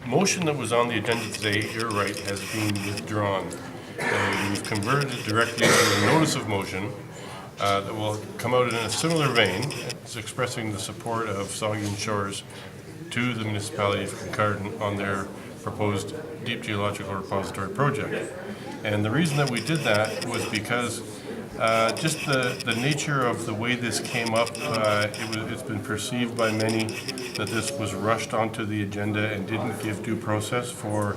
motion that was on the agenda today, you're right, has been withdrawn. And we've converted it directly into a notice of motion that will come out in a similar vein. It's expressing the support of Saugeen Shores to the municipality of Kincardine on their proposed deep geological repository project. And the reason that we did that was because just the nature of the way this came up, it's been perceived by many that this was rushed onto the agenda and didn't give due process for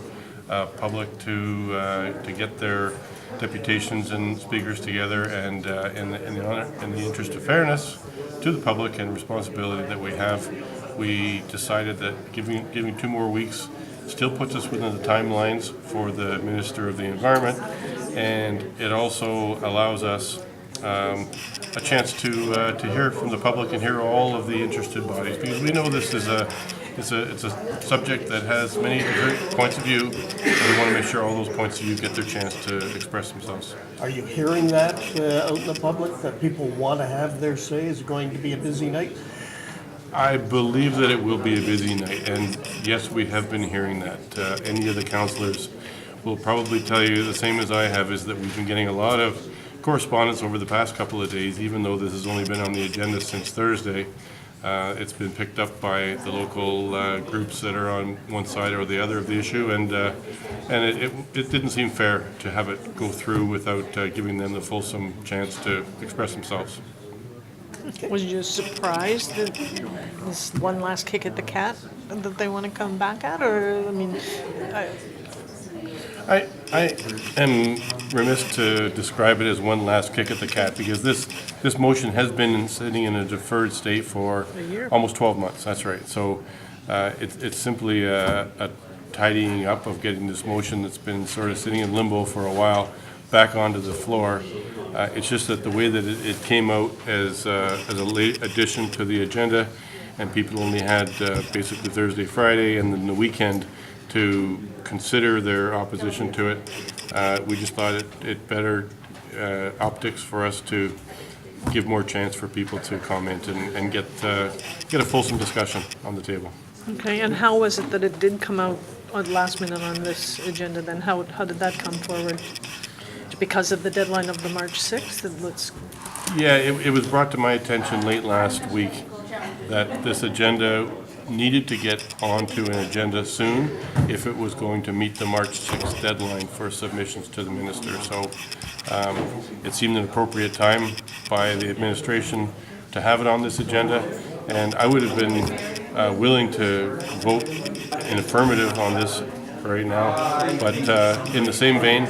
public to get their deputations and speakers together, and in the interest of fairness to the public and responsibility that we have, we decided that giving 2 more weeks still puts us within the timelines for the Minister of the Environment, and it also allows us a chance to hear from the public and hear all of the interested bodies, because we know this is it's a subject that has many different points of view, and we want to make sure all those points of view get their chance to express themselves. Are you hearing that out in the public, that people want to have their say? Is it going to be a busy night? I believe that it will be a busy night, and yes, we have been hearing that. Any of the councillors will probably tell you the same as I have, is that we've been getting a lot of correspondence over the past couple of days, even though this has only been on the agenda since Thursday. It's been picked up by the local groups that are on one side or the other of the issue, and it didn't seem fair to have it go through without giving them the fulsome chance to express themselves. Was you surprised that this one last kick at the cat that they want to come back at, or I mean? I am remiss to describe it as one last kick at the cat, because this motion has been sitting in a deferred state for almost 12 months. That's right. So it's simply a tidying up of getting this motion that's been sort of sitting in limbo for a while back onto the floor. It's just that the way that it came out as a late addition to the agenda, and people only had basically Thursday, Friday, and then the weekend to consider their opposition to it. We just thought it better optics for us to give more chance for people to comment and get a fulsome discussion on the table. Okay, and how was it that it did come out on last minute on this agenda then? How did that come forward? Because of the deadline of the March 6th? Yeah, it was brought to my attention late last week that this agenda needed to get onto an agenda soon if it was going to meet the March 6th deadline for submissions to the minister. So it seemed an appropriate time by the administration to have it on this agenda, and I would have been willing to vote in affirmative on this right now, but in the same vein,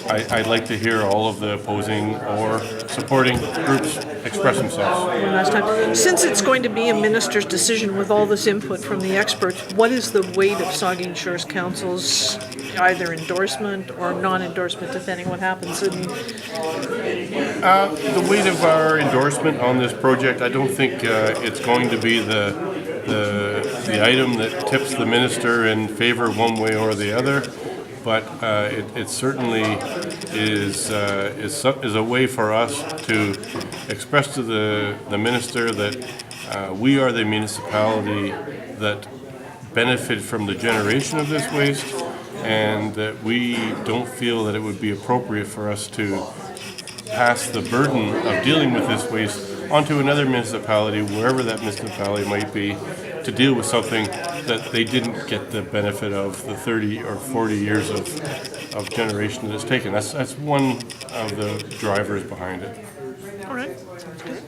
I'd like to hear all of the opposing or supporting groups express themselves. One last time. Since it's going to be a minister's decision with all this input from the experts, what is the weight of Saugeen Shores Council's either endorsement or non-endorsement, depending what happens? I mean, the weight of our endorsement on this project, I don't think it's going to be the item that tips the minister in favor one way or the other, but it certainly is a way for us to express to the minister that we are the municipality that benefited from the generation of this waste, and that we don't feel that it would be appropriate for us to pass the burden of dealing with this waste onto another municipality, wherever that municipality might be, to deal with something that they didn't get the benefit of the 30 or 40 years of generation that it's taken. That's one of the drivers behind it. all right, sounds good.